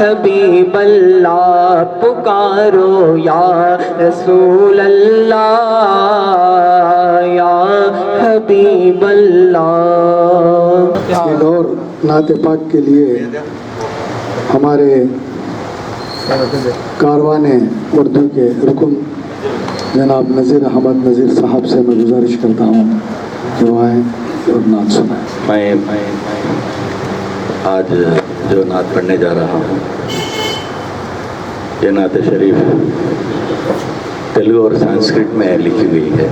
حبیب اللہ پکارو یا رسول اللہ یا حبیب اللہ. ایک اور نعت پاک کے لیے ہمارے کاروان اردو کے رکن جناب نذیر احمد نذیر صاحب سے میں گزارش کرتا ہوں کہ وہ آئیں اور نعت سنائیں. میں آج جو نعت پڑھنے جا رہا ہوں یہ نعت شریف تیلگو اور سنسکرت میں لکھی ہوئی ہے.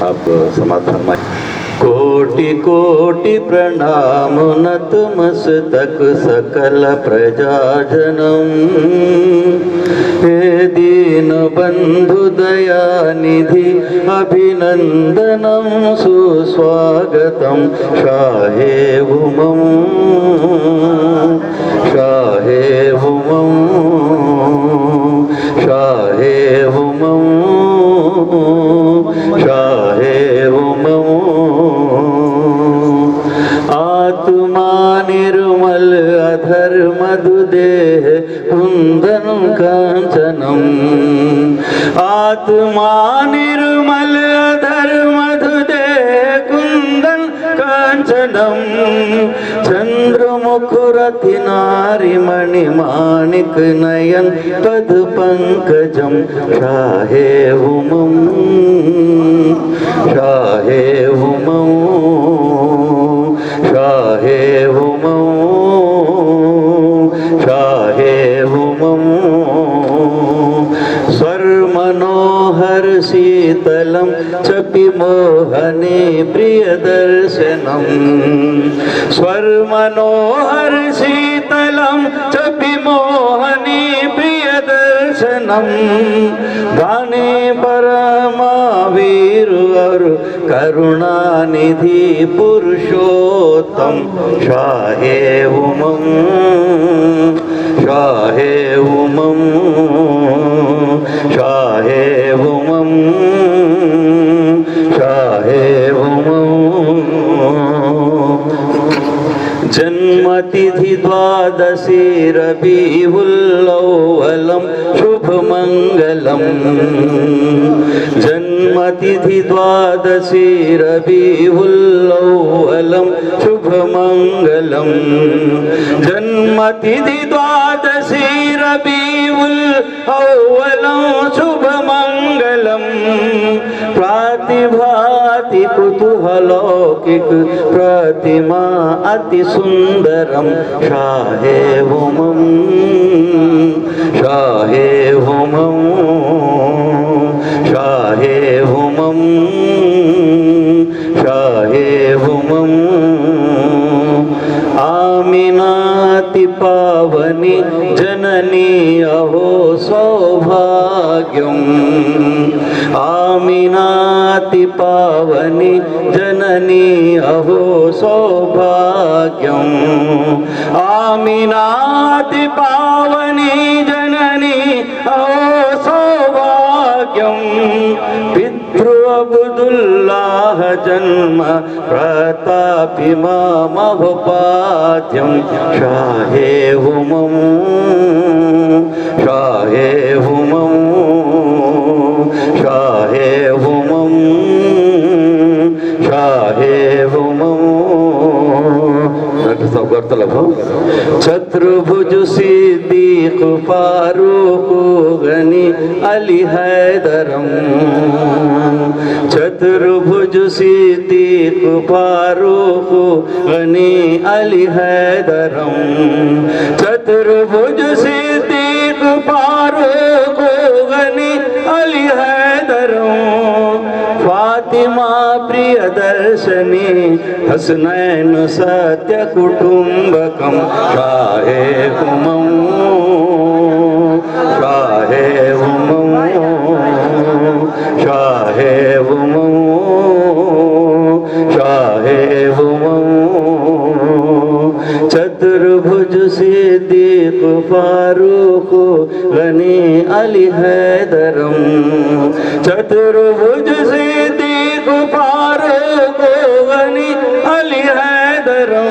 آپ سماعت فرمائیں. کوٹی کوٹی پرنام نتمستک سکل پرجا جنم ہے دین بندھو دیا نidhi ابھینندنم سسواگتم شاہ امم شاہ امم شاہ امم شاہ امم آتما نرمل ادھر مدھو دیہ کندن کانچنم آتما نرمل ادھر مدھو دیہ کندن کانچنم چندر مکھرتی ناری منی مانک نین پد پنکجم شاہ امم شاہ امم شاہ امم شاہ امم سور منوہر شیتلم چپی موہنی پریہ درشنم سور منوہر شیتلم چپی موہنی پریہ درشنم گانے پرما ویر اور کرونا ندھی پرشوتم شاہ امم شاہ امم شاہ امم شاہ امم جنم تتھی دوادشی ربیع الاولم شبھ منگلم جنم تتھی دوادشی ربیع الاولم شبھ منگلم جنم تتھی دوادشی ربیع الاولم شبھ منگلم پراتبھاتی کتوہلوکک پرتما اتی سندرم شاہ امم شاہ امم شاہ امم شاہ امم آمیناتی پاونی جننی اہو سوبھاگیم آمیناتی پاونی جننی اہو سوبھاگیم آمیناتی پاونی جننی اہو سوبھاگیم پترو عبداللہ جنم پرتاپی مہپادیم شاہ امم شاہ امم شاہ امم شاہ امم. ڈاکٹر صاحب غور طلب ہو. چھتربھج صدیق فاروق غنی علی حیدرم چھتربھج صدیق فاروق غنی علی حیدرم چھتربھج صدیق فاروق غنی علی حیدرم فاطمہ پریہ درشنی حسنین ستیہ کٹمبکم شاہ امم شاہ امم شاہ امم شاہ امم چھتربھج صدیق فاروق غنی علی حیدرم چھتربھج صدیق فاروق غنی علی حیدرم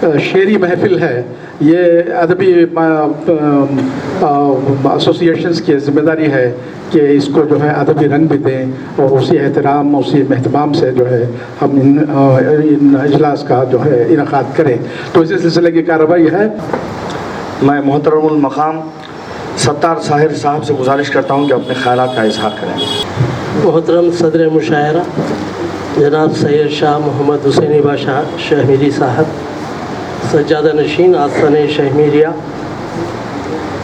شعری محفل ہے، یہ ادبی ایسوسیشنز کی ذمہ داری ہے کہ اس کو جو ہے ادبی رنگ بھی دیں اور اسی احترام اسی اہتمام سے جو ہے ہم ان اجلاس کا جو ہے انعقاد کریں۔ تو اسی سلسلے کی کارروائی ہے۔ میں محترم المقام ستار طاہر صاحب سے گزارش کرتا ہوں کہ اپنے خیالات کا اظہار کریں۔ محترم صدر مشاعرہ جناب سید شاہ محمد حسینی باشا شاہ صاحب، سجادہ نشین آستان شاہ میریہ،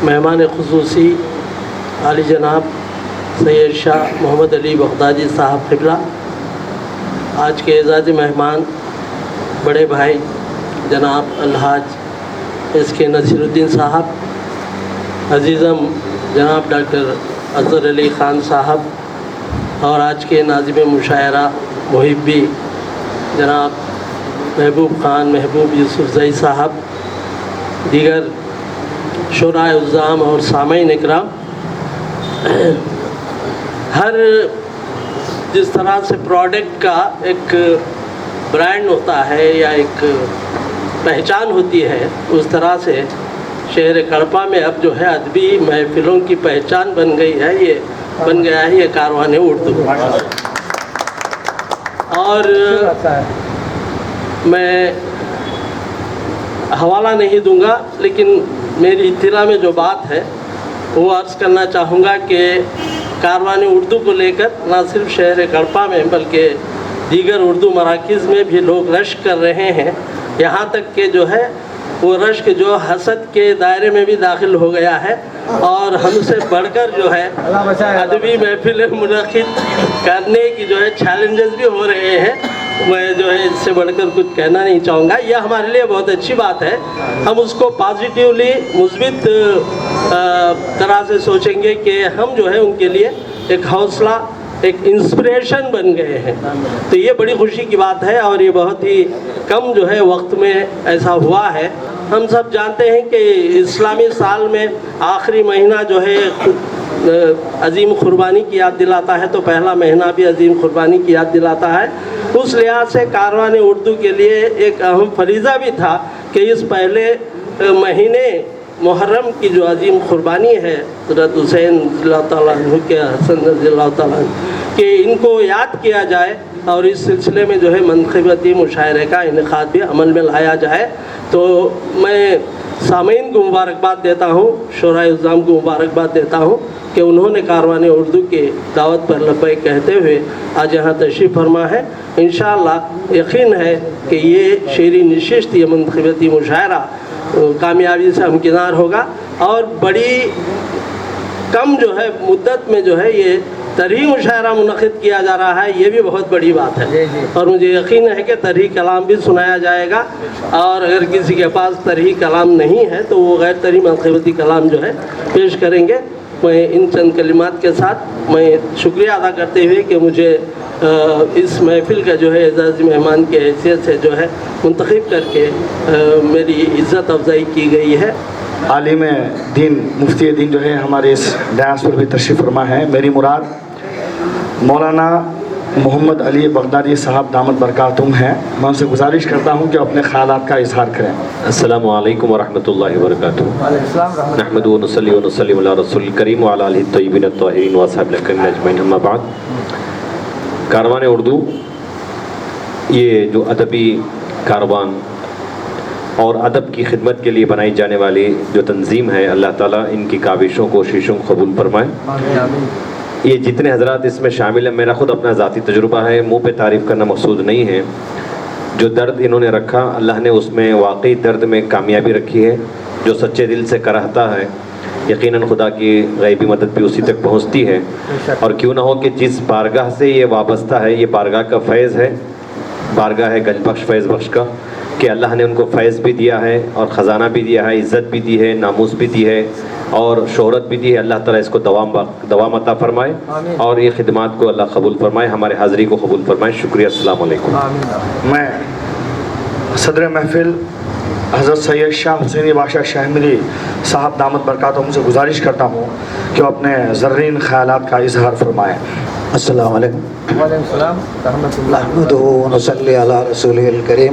مہمان خصوصی عالی جناب سید شاہ محمد علی بغدادی صاحب قبلہ، آج کے اعزازی مہمان بڑے بھائی جناب الحاج اس کے نصیر الدین صاحب، عزیزم جناب ڈاکٹر اظہر علی خان صاحب، اور آج کے ناظم مشاعرہ محبی جناب محبوب خان محبوب یوسف زئی صاحب، دیگر شعراء عظام اور سامعین اکرام، ہر جس طرح سے پروڈکٹ کا ایک برانڈ ہوتا ہے یا ایک پہچان ہوتی ہے، اس طرح سے شہر کڑپا میں اب جو ہے ادبی محفلوں کی پہچان بن گیا ہے یہ کاروان اردو۔ اور میں حوالہ نہیں دوں گا، لیکن میری اطلاع میں جو بات ہے وہ عرض کرنا چاہوں گا کہ کاروان اردو کو لے کر نہ صرف شہر کڑپا میں بلکہ دیگر اردو مراکز میں بھی لوگ رشک کر رہے ہیں، یہاں تک کہ جو ہے وہ رشک جو حسد کے دائرے میں بھی داخل ہو گیا ہے، اور ہم سے بڑھ کر جو ہے ادبی محفل منعقد کرنے کی جو ہے چیلنجز بھی ہو رہے ہیں۔ میں جو ہے اس سے بڑھ کر کچھ کہنا نہیں چاہوں گا، یہ ہمارے لیے بہت اچھی بات ہے، ہم اس کو پازیٹیولی مثبت طرح سے سوچیں گے کہ ہم جو ہے ان کے لیے ایک حوصلہ ایک انسپریشن بن گئے ہیں، تو یہ بڑی خوشی کی بات ہے، اور یہ بہت ہی کم جو ہے وقت میں ایسا ہوا ہے۔ ہم سب جانتے ہیں کہ اسلامی سال میں آخری مہینہ جو ہے عظیم قربانی کی یاد دلاتا ہے، تو پہلا مہینہ بھی عظیم قربانی کی یاد دلاتا ہے۔ اس لحاظ سے کاروان اردو کے لیے ایک اہم فریضہ بھی تھا کہ اس پہلے مہینے محرم کی جو عظیم قربانی ہے حضرت حسین رضی اللہ تعالیٰ عنہ کے حسن رضی اللہ تعالیٰ عنہ، کہ ان کو یاد کیا جائے اور اس سلسلے میں جو ہے منقبتی مشاعرے کا انعقاد بھی عمل میں لایا جائے۔ تو میں سامعین کو مبارکباد دیتا ہوں، شعراء عظام کو مبارکباد دیتا ہوں کہ انہوں نے کاروان اردو کے دعوت پر لبیک کہتے ہوئے آج یہاں تشریف فرما ہے۔ انشاءاللہ یقین ہے کہ یہ شعری نشست یہ منقبتی مشاعرہ کامیابی سے ہمکنار ہوگا، اور بڑی کم جو ہے مدت میں جو ہے یہ طرحی مشاعرہ منعقد کیا جا رہا ہے، یہ بھی بہت بڑی بات ہے، اور مجھے یقین ہے کہ طرحی کلام بھی سنایا جائے گا، اور اگر کسی کے پاس طرحی کلام نہیں ہے تو وہ غیر طرحی منقبتی کلام جو ہے پیش کریں گے۔ میں ان چند کلمات کے ساتھ میں شکریہ ادا کرتے ہوئے کہ مجھے اس محفل کا جو ہے اعزازی مہمان کی حیثیت سے جو ہے منتخب کر کے میری عزت افزائی کی گئی ہے۔ عالم دین مفتی دین جو ہے ہمارے اس ڈیاس پر بھی تشریف فرما ہے۔ میری مراد مولانا محمد علی بغدادی صاحب دامت برکاتہم ہیں، میں ان سے گزارش کرتا ہوں کہ اپنے خیالات کا اظہار کریں۔ السلام علیکم ورحمۃ اللہ وبرکاتہ۔ نحمد و نصلی و نسلم علی رسول الکریم وعلی آلہ الطیبین الطاہرین واصحابہ الاکرام اجمعین، اما بعد۔ کاروان اردو یہ جو ادبی کاروان اور ادب کی خدمت کے لیے بنائی جانے والی جو تنظیم ہے، اللہ تعالیٰ ان کی کاوشوں کوششوں کو قبول فرمائے۔ یہ جتنے حضرات اس میں شامل ہیں، میرا خود اپنا ذاتی تجربہ ہے، منہ پہ تعریف کرنا مقصود نہیں ہے۔ جو درد انہوں نے رکھا، اللہ نے اس میں واقعی درد میں کامیابی رکھی ہے۔ جو سچے دل سے کرہتا ہے، یقیناً خدا کی غیبی مدد بھی اسی تک پہنچتی ہے۔ اور کیوں نہ ہو کہ جس بارگاہ سے یہ وابستہ ہے، یہ بارگاہ کا فیض ہے، بارگاہ ہے گنج بخش فیض بخش کا، کہ اللہ نے ان کو فیض بھی دیا ہے اور خزانہ بھی دیا ہے، عزت بھی دی ہے، ناموس بھی دی ہے اور شہرت بھی دی ہے۔ اللہ تعالیٰ اس کو دوام عطا فرمائے اور یہ خدمات کو اللہ قبول فرمائے، ہمارے حاضری کو قبول فرمائے۔ شکریہ، السلام علیکم۔ میں صدر محفل حضرت سید شاہ حسینی باشا شاہ میری صاحب دامت برکاتہم سے گزارش کرتا ہوں کہ وہ اپنے زرین خیالات کا اظہار فرمائیں۔ السلام علیکم۔ وعلیکم السلام ورحمۃ اللہ۔ نحمدہ و نصلی علی رسولہ الکریم۔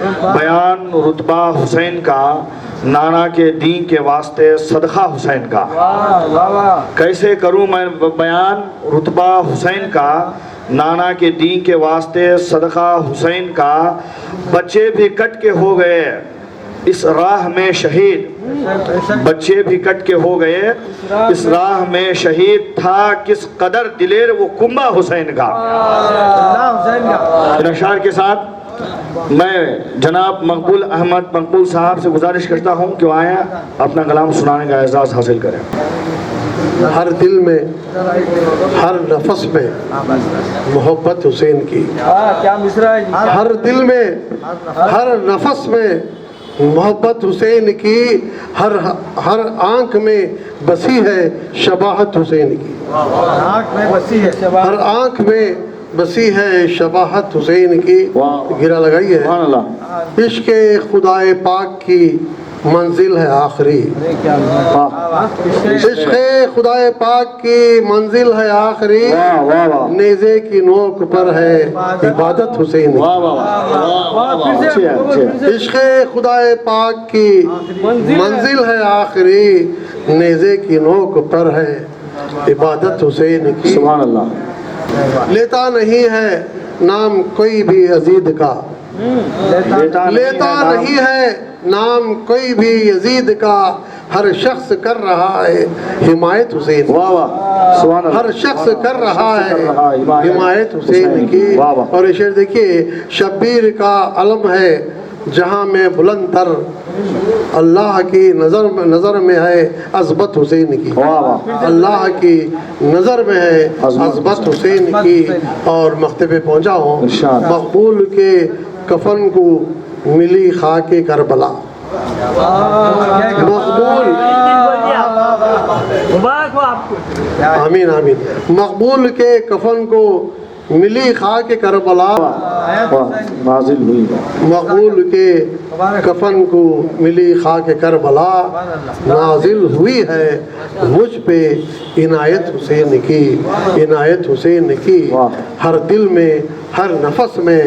بیان رتبہ حسین کا نانا کے دین کے واسطے صدقہ حسین کا. کیسے کروں میں بیان رتبہ حسین کا نانا کے دین کے واسطے صدقہ حسین کا. بچے بھی کٹ کے ہو گئے اس راہ میں شہید, بچے بھی کٹ کے ہو گئے اس راہ میں شہید. تھا کس قدر دلیر وہ کنبہ حسین کا. ان اشعار کے ساتھ میں جناب مقبول احمد مقبول صاحب سے گزارش کرتا ہوں کہ وہ آئیں اپنا کلام سنانے کا اعزاز حاصل کریں. ہر دل میں ہر نفس میں محبت حسین کی. ہر دل میں ہر نفس میں محبت حسین کی. ہر آنکھ میں بسی ہے شباہت حسین کی. ہر آنکھ میں بسی ہے شباہت حسین کی. گرا لگائی ہے. عشق خدائے پاک کی منزل ہے آخری. عشق خدائے پاک کی منزل ہے آخری. نیزے کی نوک پر ہے عبادت حسین کی. عشق خدائے پاک کی منزل ہے آخری. نیزے کی نوک پر ہے عبادت حسین کی. سبحان اللہ. لیتا نہیں ہے نام کوئی بھی یزید کا. لیتا نہیں ہے نام کوئی بھی یزید کا. ہر شخص کر رہا ہے حمایت حسین کی. ہر شخص کر رہا ہے حمایت حسین کی. اور یہ شعر دیکھیے, شبیر کا علم ہے جہاں میں بلند تر. اللہ کی نظر میں ہے عظمت حسین کی. اللہ کی نظر میں ہے عظمت حسین کی. اور مکتبے پہنچا ہوں. مقبول کے کفن کو ملی خاک کربلا. مقبول آمین آمین. مقبول کے کفن کو ملی خاک کربلا. نازل ہوئی. مقبول کے کفن کو ملی خاک کربلا. نازل ہوئی ہے مجھ پہ عنایت حسین کی. عنایت حسین کی. ہر دل میں ہر نفس میں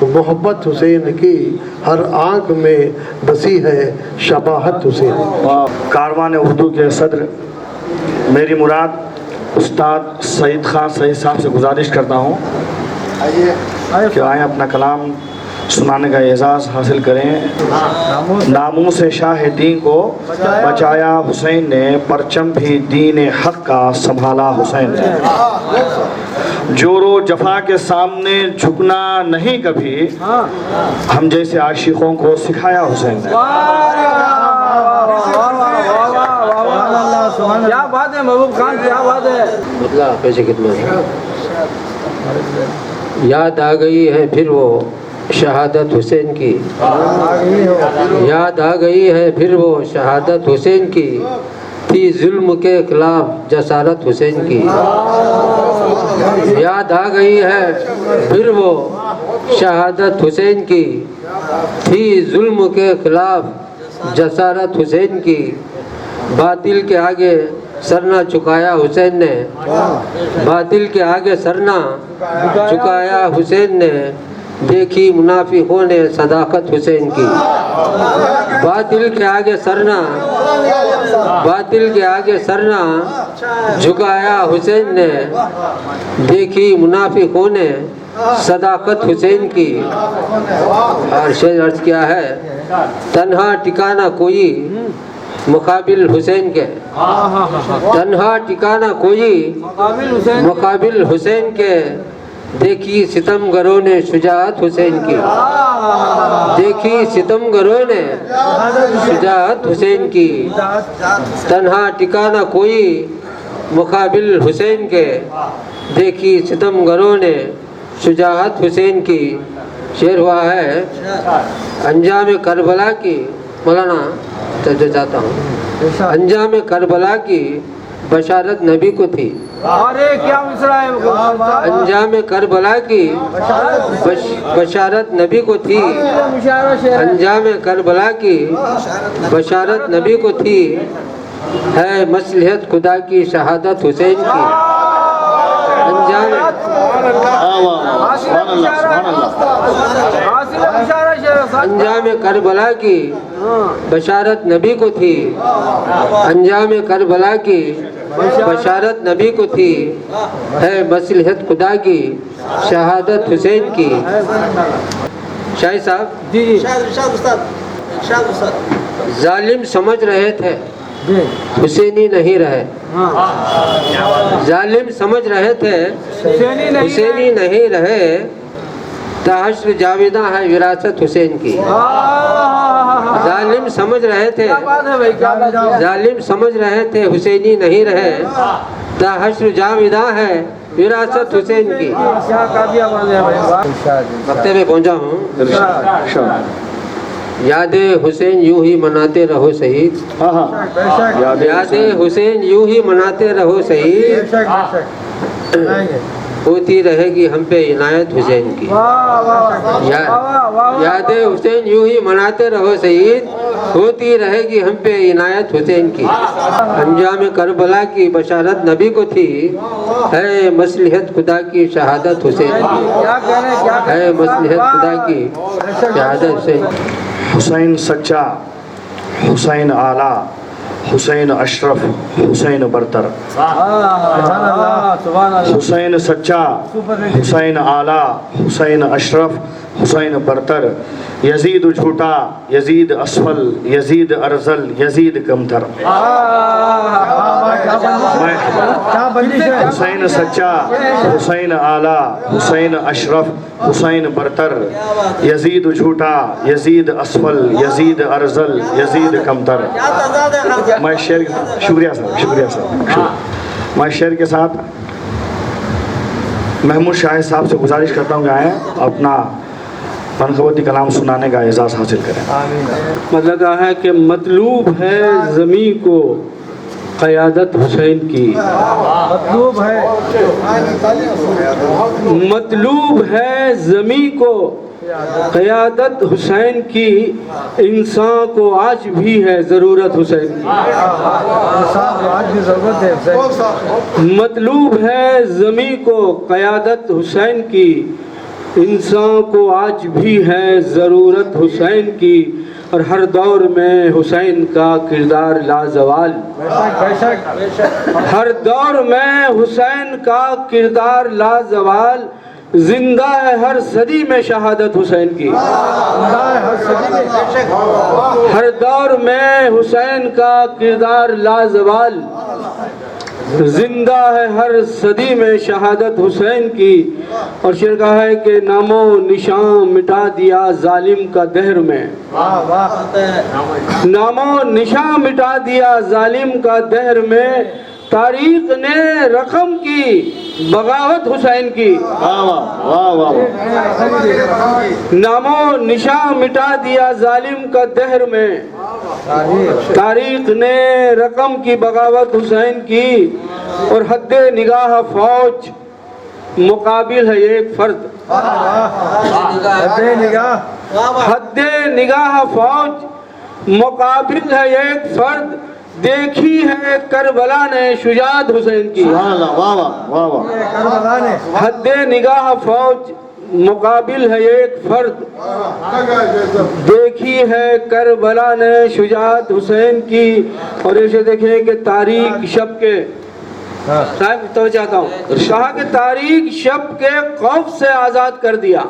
محبت حسین کی. ہر آنکھ میں بسی ہے شباہت حسین. کاروان اردو کے صدر میری مراد استاد سعید خان سعید صاحب سے گزارش کرتا ہوں کہ آئیں اپنا کلام سنانے کا اعزاز حاصل کریں. ناموس شاہ دین کو بچایا حسین نے, پرچم بھی دین حق کا سنبھالا حسین نے. جور و جفا کے سامنے جھکنا نہیں کبھی, ہم جیسے عاشقوں کو سکھایا حسین نے. کیا بات ہے محبوب خان, کیا بات ہے. مطلب پیسے کتنے یاد آ گئی ہے پھر وہ شہادت حسین کی. یاد آ گئی ہے پھر وہ شہادت حسین کی. تھی ظلم کے خلاف جسارت حسین کی. یاد آ گئی ہے پھر وہ شہادت حسین کی. تھی ظلم کے خلاف جسارت حسین کی. باطل کے آگے سر نہ چکایا حسین نے. باطل کے آگے سر نہ چکایا حسین نے. دیکھی منافقوں نے صداقت حسین کی. باطل کے آگے سر نہ باطل کے آگے سر نہ جھکایا حسین نے. دیکھی منافقوں نے صداقت حسین کی. اور شعر عرض کیا ہے, تنہا ٹھکانہ کوئی مقابل حسین کے. تنہا ٹھکانہ کوئی مقابل حسین کے. دیکھی ستم گروں نے شجاعت حسین کی. دیکھی ستم گروں نے شجاعت حسین کی. تنہا ٹھکانہ کوئی مقابل حسین کے. دیکھی ستم گروں نے شجاعت حسین کی. شعر ہوا ہے انجام کربلا کی. مولانا توجہ چاہتا ہوں. انجام کربلا کی بشارت نبی کو تھی. کیا مصرع ہے. انجام کربلا کی بشارت نبی کو تھی. انجام کربلا کی بشارت نبی کو تھی. ہے مصلحت خدا کی شہادت حسین کی. انجام انجام کربلا کی بشارت نبی کو تھی، انجام کربلا کی بشارت نبی کو تھی، ہے مصلحت خدا کی شہادت حسین کی۔ شاہد صاحب جی ظالم سمجھ رہے تھے حسینی نہیں رہے، ظالم سمجھ رہے تھے حسینی نہیں رہے، تحشر جاویداں ہے وراثت حسین کی۔ ظالم سمجھ رہے تھے، ظالم سمجھ رہے تھے حسینی نہیں رہے، تحشر جاویداں ہے وراثت حسین کی۔ وقت میں پہنچا ہوں، یاد حسین یوں ہی مناتے رہو شہید، یاد حسین یوں ہی مناتے رہو شہید، ہوتی رہے گی ہم پہ عنایت حسین کی۔ یاد حسین یوں ہی مناتے رہو شہید، ہوتی رہے گی ہم پہ عنایت حسین کی۔ انجام کربلا کی بشارت نبی کو تھی، ہے مصلحت خدا کی شہادت حسین کی، ہے مصلحت خدا کی شہادت حسین کی۔ حسین سچا، حسین اعلیٰ، حسین اشرف، حسین برتر۔ حسین سچا، حسین اعلیٰ، حسین اشرف، حسین برتر، یزید جھوٹا، یزید اسفل، یزید ارذل، یزید کمتر۔ حسین سچا، حسین اعلیٰ، حسین اشرف، حسین برتر، یزید جھوٹا، یزید اسفل، یزید ارذل، یزید کمتر۔ میں شعر کے ساتھ، شکریہ صاحب، میں شعر کے ساتھ محمود شاہد صاحب سے گزارش کرتا ہوں کہ آئیں اپنا منقبتی کلام سنانے کا اعزاز حاصل کریں۔ مطلب ہے کہ مطلوب ہے زمین کو قیادت حسین کی، مطلوب ہے زمین کو قیادت حسین کی، انسان کو آج بھی ہے ضرورت حسین کی۔ مطلوب ہے زمین کو قیادت حسین کی، انسان کو آج بھی ہے ضرورت حسین کی، اور ہر دور میں حسین کا کردار لازوال، ہر دور میں حسین کا کردار لازوال، زندہ ہے ہر صدی میں شہادت حسین کی۔ ہر دور میں حسین کا کردار لازوال، زندہ ہے ہر صدی میں شہادت حسین کی۔ اور شعر کہا ہے کہ نام و نشان مٹا دیا ظالم کا دہر میں، نام و نشان مٹا دیا ظالم کا دہر میں، تاریخ نے رقم کی بغاوت حسین کی۔ نام و نشان مٹا دیا ظالم کا دہر میں، تاریخ نے رقم کی بغاوت حسین کی، اور حد نگاہ فوج مقابل ہے ایک فرد، حد نگاہ فوج مقابل ہے ایک فرد، دیکھی ہے کربلا نے شجاعت حسین کی۔ حد نگاہ فوج مقابل ہے ایک فرد، دیکھی ہے کربلا نے شجاعت حسین کی۔ اور اسے دیکھیں کہ تاریخ شب کے، صاحب تو چاہتا ہوں، کہا کہ تاریخ شب کے خوف سے آزاد کر دیا،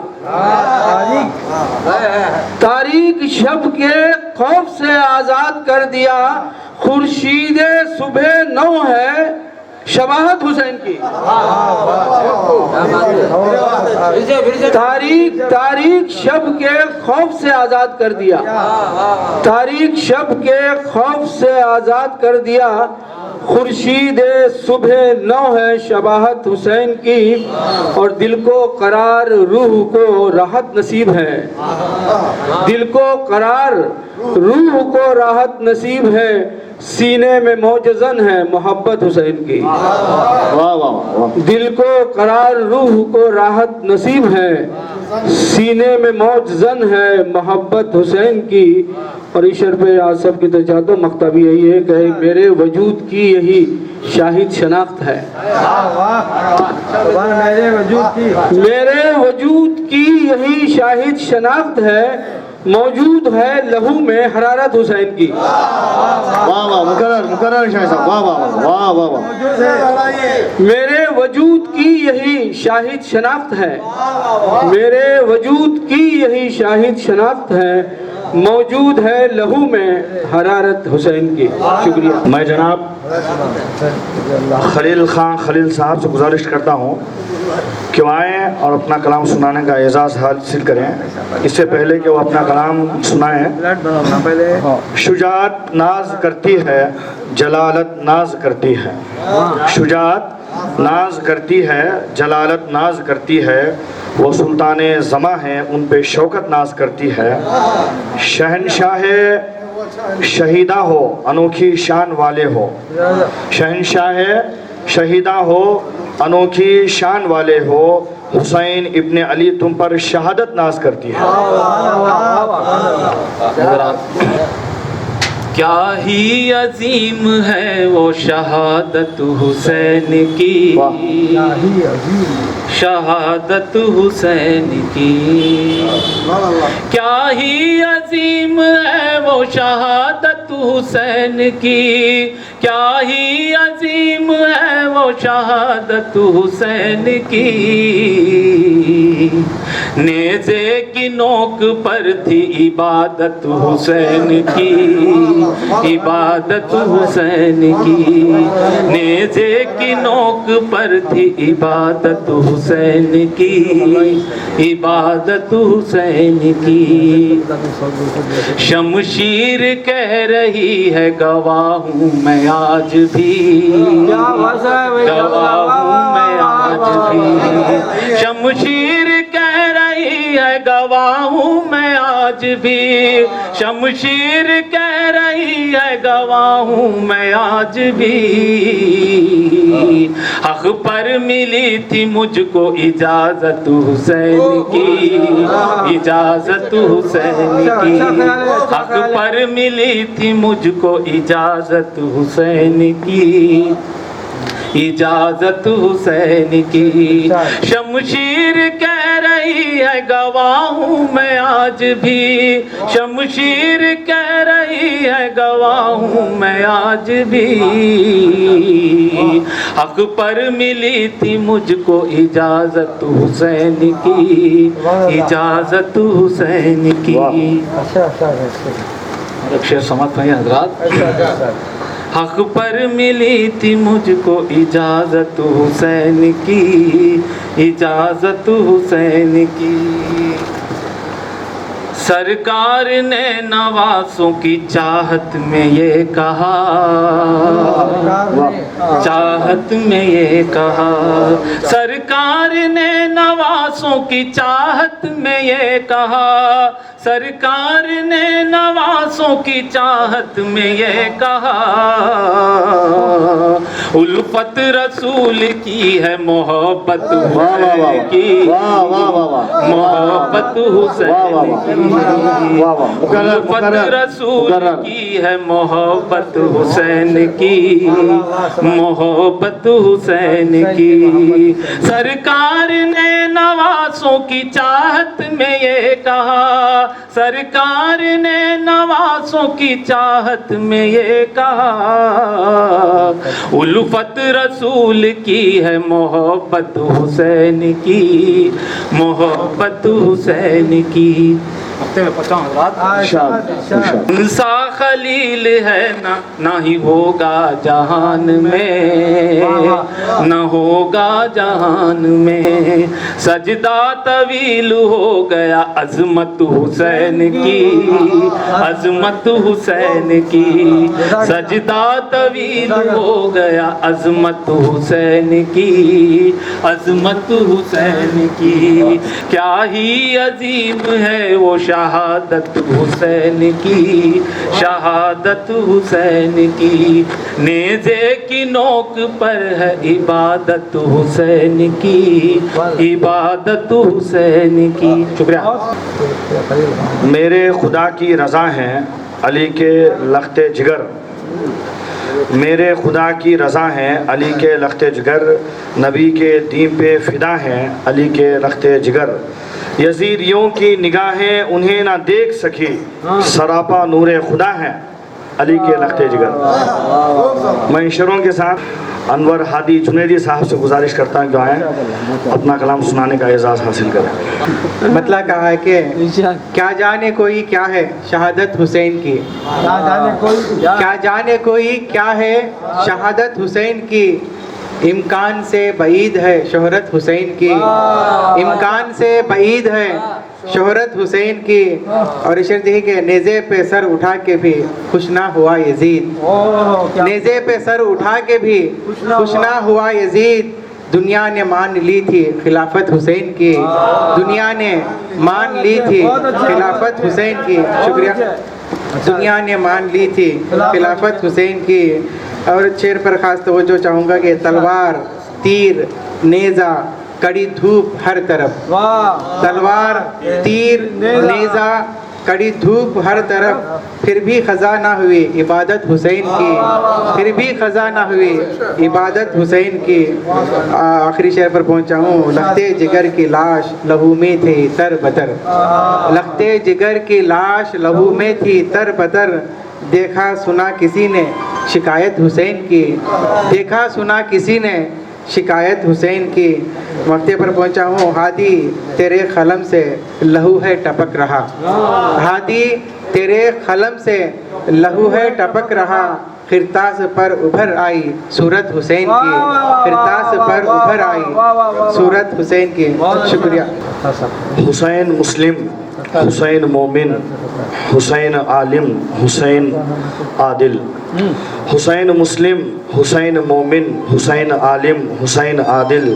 تاریخ شب کے خوف سے آزاد کر دیا، خورشید صبح نو ہے شباہت حسین کی۔ تاریخ شب کے خوف سے آزاد کر دیا، تاریخ شب کے خوف سے آزاد کر دیا، خورشید صبح نو ہے شباہت حسین کی، اور دل کو قرار روح کو راحت نصیب ہے، دل کو قرار روح کو راحت نصیب ہے، سینے میں موجزن ہے محبت حسین کی۔ دل کو قرار روح کو راحت نصیب ہے، سینے میں موجزن ہے محبت حسین کی۔ اور اس شعر پہ آج سب کی طرح چاہتا ہوں، مکتب یہی ہے کہ میرے وجود کی یہی شاہد شناخت ہے، میرے وجود کی یہی شاہد شناخت ہے، موجود ہے لہو میں حرارت حسین کی. واہ واہ مکرر شاہ صاحب واہ واہ واہ واہ واہ. میرے وجود کی یہی شاہد شناخت ہے. میرے وجود کی یہی شاہد شناخت ہے. موجود ہے لہو میں حرارت حسین کی. شکریہ. میں جناب خلیل خان خلیل صاحب سے گزارش کرتا ہوں کہ وہ آئیں اور اپنا کلام سنانے کا اعزاز حاصل کریں. اس سے پہلے کہ وہ اپنا کلام سنائیں، شجاعت ناز کرتی ہے، جلالت ناز کرتی ہے. شجاعت ناز کرتی ہے، جلالت ناز کرتی ہے. وہ سلطان زماں ہیں، ان پہ شوکت ناز کرتی ہے. شہنشاہ شہیدہ ہو، انوکھی شان والے ہو. شہنشاہ شہیدہ ہو، انوکھی شان والے ہو. حسین ابن علی تم پر شہادت ناز کرتی ہے. کیا ہی عظیم ہے وہ شہادت حسین کی، شہادت حسین کی. کیا ہی عظیم ہے وہ شہادت حسین کی. کیا ہی عظیم ہے وہ شہادت حسین کی. نیزے کی نوک پر تھی عبادت حسین کی، عبادت حسین کی. نیزے کی نوک پر تھی عبادت حسین کی، عبادت حسین کی. شمشیر کہہ رہی ہے گواہ ہوں میں آج بھی، گواہ ہوں میں آج بھی. شمشیر کہہ رہی ہے گواہ ہوں میں آج بھی. شمشیر کہہ رہی ہے گواہ ہوں میں آج بھی. حق پر ملی تھی مجھ کو اجازت حسین کی، اجازت حسین کی. حق پر ملی تھی مجھ کو اجازت حسین کی، اجازت حسین کی. شمشیر کہہ رہی ہے گواہ ہوں میں آج بھی. شمشیر کہہ رہی ہے گواہ ہوں میں آج بھی. حق پر ملی تھی مجھ کو اجازت حسین کی، اجازت حسین کی. رکشے سمت بھائی حضرات، حق پر ملی تھی مجھ کو اجازت حسین کی، اجازت حسین کی. سرکار نے نوازوں کی چاہت میں یہ کہا، چاہت میں یہ کہا. سرکار نے نوازوں کی چاہت میں یہ کہا. سرکار نے نوازوں کی چاہت میں یہ کہا. الفت رسول کی ہے محبت حسین کی، محبت حسین کی. الفت رسول کی ہے محبت حسین کی، محبت حسین کی. سرکار نے نوازوں کی چاہت میں یہ کہا. سرکار نے نوازوں کی چاہت میں یہ کہا. الفت رسول کی ہے محبت حسین کی، محبت حسین کی. انسا خلیل ہے نہ ہی ہوگا جہان میں، نہ ہوگا جہان میں. سجدہ طویل ہو گیا عظمت حسین کی، عظمت حسین کی. سجدہ طویل ہو گیا عظمت حسین کی، عظمت حسین کی. کیا ہی عظیم ہے وہ شہادت حسین کی، شہادت حسین کی. نیزے کی نوک پر ہے عبادت حسین کی، عبادت حسین کی. شکریہ. میرے خدا کی رضا ہیں علی کے لخت جگر. میرے خدا کی رضا ہیں علی کے لخت جگر، نبی کے دین پہ فدا ہیں علی کے لخت جگر، یزیدیوں کی نگاہیں انہیں نہ دیکھ سکی، سراپا نور خدا ہیں علی کے لخت جگر۔ میں ان شعروں کے ساتھ انور ہادی جنیدی صاحب سے گزارش کرتا ہوں کہ آئیں اپنا کلام سنانے کا اعزاز حاصل کریں۔ مطلع کہا ہے کہ کیا جانے کوئی کیا ہے شہادت حسین کی، کیا جانے کوئی کیا ہے شہادت حسین کی، امکان سے بعید ہے شہرت حسین کی، امکان سے بعید ہے شہرت حسین کی۔ اور شرط یہ کہ نیزے پہ سر اٹھا کے بھی خوش نہ ہوا یزید، نیزے پہ سر اٹھا کے بھی خوش نہ ہوا یزید، دنیا نے مان لی تھی خلافت حسین کی، دنیا نے مان لی تھی خلافت حسین کی، شکریہ، دنیا نے مان لی تھی خلافت حسین کی۔ اور شعر پر خاص توجہ چاہوں گا کہ تلوار، تیر، نیزہ، کڑی دھوپ ہر طرف، تلوار، تیر، نیزہ، کڑی دھوپ ہر طرف، پھر بھی خزاں نہ ہوئی عبادت حسین کی، پھر بھی خزاں نہ ہوئی عبادت حسین کی۔ آخری شعر پر پہنچا ہوں، لختے جگر کی لاش لہو میں تھی تر بتر، لختے جگر کی لاش لہو میں تھی تر بتر، دیکھا سنا کسی نے شکایت حسین کی، دیکھا سنا کسی نے شکایت حسین کی۔ وقتے پر پہنچا ہوں، ہادی تیرے قلم سے لہو ہے ٹپک رہا، ہادی تیرے قلم سے لہو ہے ٹپک رہا، خرطاس پر ابھر آئی صورت حسین کی، خرطاس پر ابھر آئی صورت حسین کی۔ شکریہ۔ حسین مسلم، حسین مومن، حسین عالم، حسین عادل، حسین مسلم، حسین مومن، حسین عالم، حسین عادل،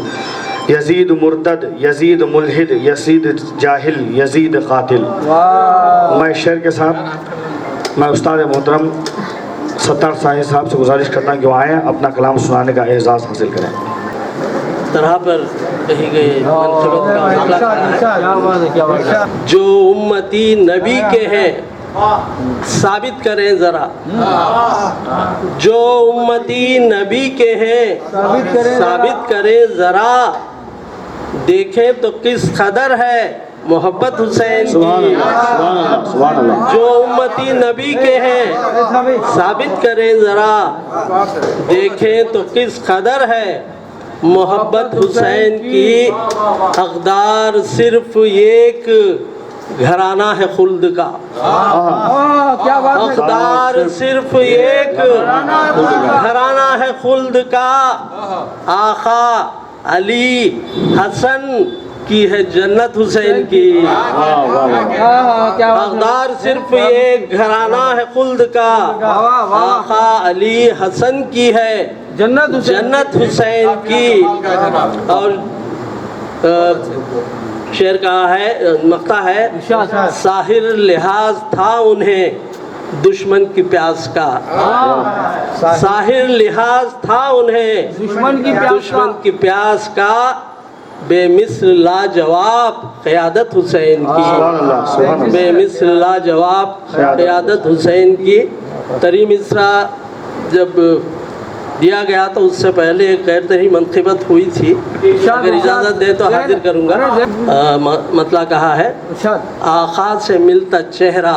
یزید مرتد، یزید ملحد، یزید جاہل، یزید قاتل۔ میں شعر کے ساتھ میں استاد محترم ستار صاحب سے گزارش کرتا ہوں کہ وہ آئیں اپنا کلام سنانے کا اعزاز حاصل کریں۔ طرح پر کہی گئی منقبت کا معاملہ، جو امتی نبی کے ہیں ثابت کریں ذرا، جو امتی نبی کے ہیں ثابت کریں ذرا، دیکھیں تو کس قدر ہے محبت حسین کی، جو امتی نبی کے ہیں ثابت کریں ذرا، دیکھیں تو کس قدر ہے محبت حسین کی، حقدار صرف ایک گھرانہ ہے خلد کا، حقدار صرف ایک گھرانہ ہے خلد کا، آقا علی حسن کی ہے جنت حسین کی، حقدار صرف ایک گھرانہ ہے خلد کا، آقا علی حسن کی ہے جنت حسین کی۔ اور شعر کہا ہے، مقطع ہے، ساحر لحاظ تھا انہیں دشمن کی پیاس کا، ساحر لحاظ تھا انہیں دشمن کی پیاس کا، بے مثل لاجواب قیادت حسین کی، بے مثل لاجواب قیادت حسین کی۔ تری مصرع جب دیا گیا تو اس سے پہلے ایک غیر تری منقبت ہوئی تھی، اگر اجازت دے تو حاضر کروں گا۔ مطلع کہا ہے، آقا سے ملتا چہرہ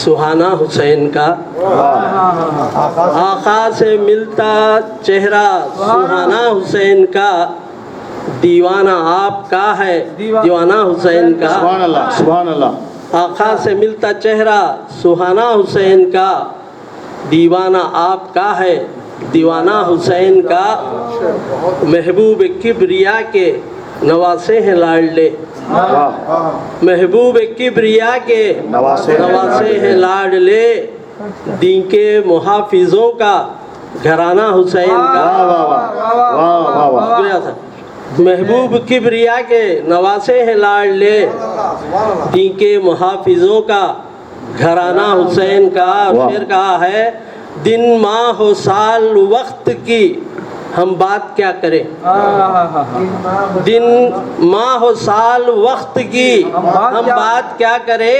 سہانا حسین کا، آقا سے ملتا چہرہ سہانا حسین کا، دیوانہ آپ کا ہے دیوانہ حسین کا، سبحان اللہ۔ آقا سے ملتا چہرہ سہانا حسین کا، دیوانہ آپ کا ہے دیوانہ حسین کا، محبوب کبریا کے نواسے ہیں لاڈلے، محبوب کبریا کے نواسے ہیں لاڈلے، دین کے محافظوں کا گھرانہ حسین کا، محبوب کبریا کے نواسے ہیں لاڈلے، دین کے محافظوں کا گھرانہ حسین کا۔ پھر کہا ہے، دن ماہ و سال وقت کی ہم بات کیا کریں، دن ماہ و سال وقت کی ہم بات کیا کریں،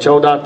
14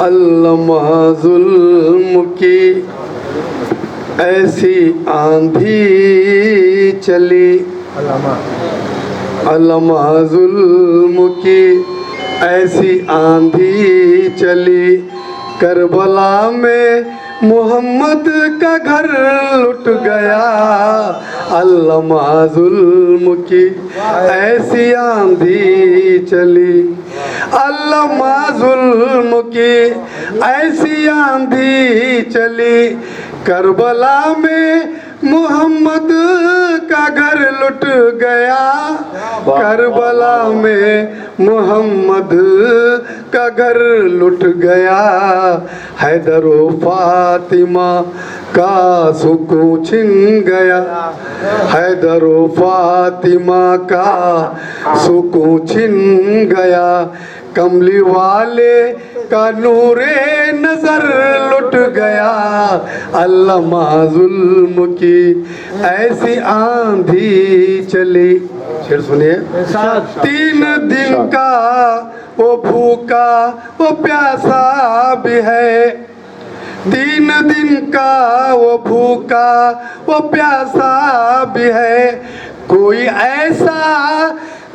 علامہ ظلم کی ایسی آندھی چلی، علامہ ظلم کی ایسی آندھی چلی، کربلا میں محمد کا گھر لٹ گیا، علامہ ظلم کی ایسی آندھی چلی، علامہ ظلم کی ایسی آندھی چلی، کربلا میں محمد کا گھر لٹ گیا، کربلا میں محمد کا گھر لٹ گیا، حیدر و فاطمہ کا سکون چھن گیا، حیدر و فاطمہ کا سکون چھن گیا، کملی والے کا نور نظر لٹ گیا، علامہ ظلم کی ایسی آندھی چلی۔ شعر سنیے۔ 3 دن کا وہ بھوکا وہ پیاسا بھی ہے، 3 دن کا وہ بھوکا وہ پیاسا بھی ہے، کوئی ایسا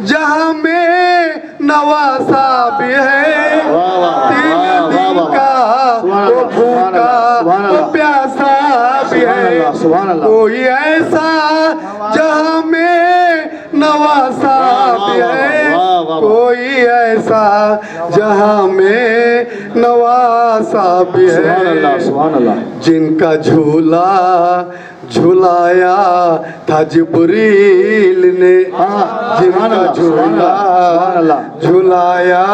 جہاں میں نواسا بھی ہے، 3 دن کا وہ بھوکا وہ پیاسا بھی ہے، کوئی ایسا جہاں میں نواسا بھی ہے، کوئی ایسا جہاں میں نواسا بھی ہے، جن کا جھولا جھلایا تھا جبریل نے، جن کا جھولا جھلایا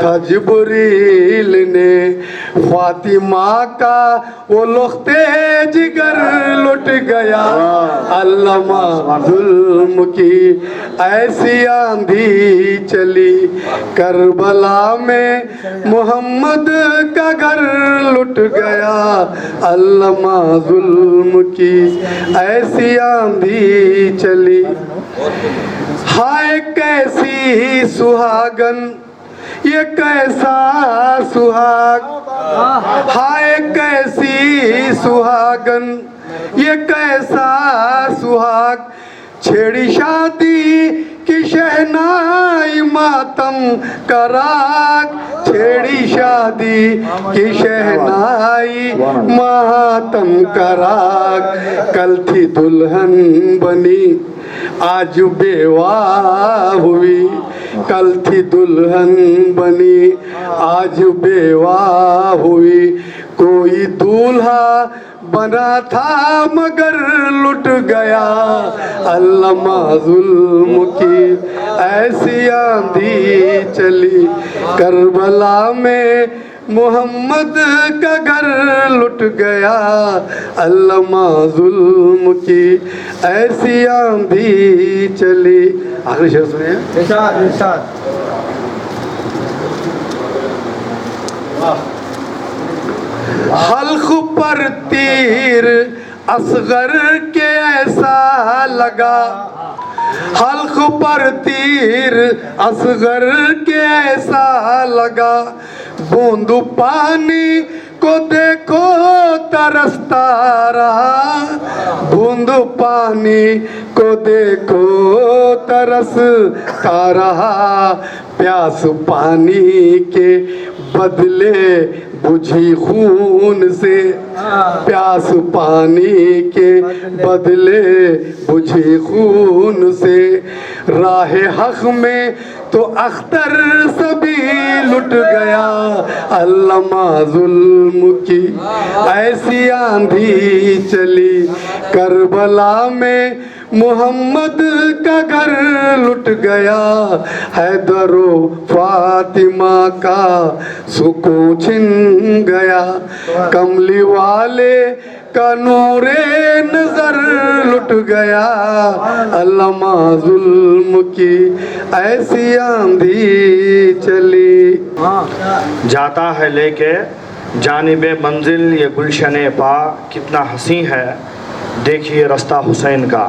تھا جبریل نے، فاطمہ کا وہ لختے جگر لٹ گیا، علامہ ظلم کی ایسی آندھی چلی، کربلا میں محمد کا گھر لٹ گیا، علامہ ظلم کی ایسی آندھی چلی، ہائے کیسی سہاگن یہ کیسا سہاگ، ہائے کیسی سہاگن یہ کیسا سہاگ، چھیڑی شادی کی شہنائی ماتم کا راگ، چھیڑی شادی کی شہنائی ماتم کا راگ، کل تھی دلہن بنی آج بیوہ ہوئی، کل تھی دلہن بنی آج بیوہ ہوئی، کوئی دولہا بنا تھا مگر لٹ گیا، علامہ ظلم کی ایسی آندھی چلی، کربلا میں محمد کا گھر لٹ گیا، علامہ ظلم کی ایسی آندھی چلی۔ آخری شعر سنیے۔ ارشاد ارشاد۔ حلق پر تیر اصغر کے ایسا لگا، حلق پر تیر اصغر کے ایسا لگا، بوند پانی کو دیکھو ترستا رہا، بوند پانی کو دیکھو ترستا رہا، پیاس پانی کے بدلے بجھی خون سے، پیاس پانی کے بدلے بجھی خون سے، راہ حق میں تو اختر سبھی لٹ گیا، علامہ ظلم کی ایسی آندھی چلی، کربلا میں محمد کا گھر لٹ گیا، حیدر و فاطمہ کا سکون چھن گیا، کملی والے کا نور نظر لٹ گیا، علامہ ظلم کی ایسی آندھی چلی۔ جاتا ہے لے کے جانب منزل یہ گلشن پا، کتنا حسین ہے دیکھیے رستہ حسین کا،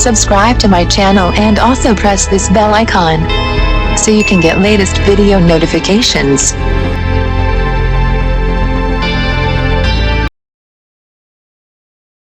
Subscribe to my channel and also press this bell icon so you can get latest video notifications.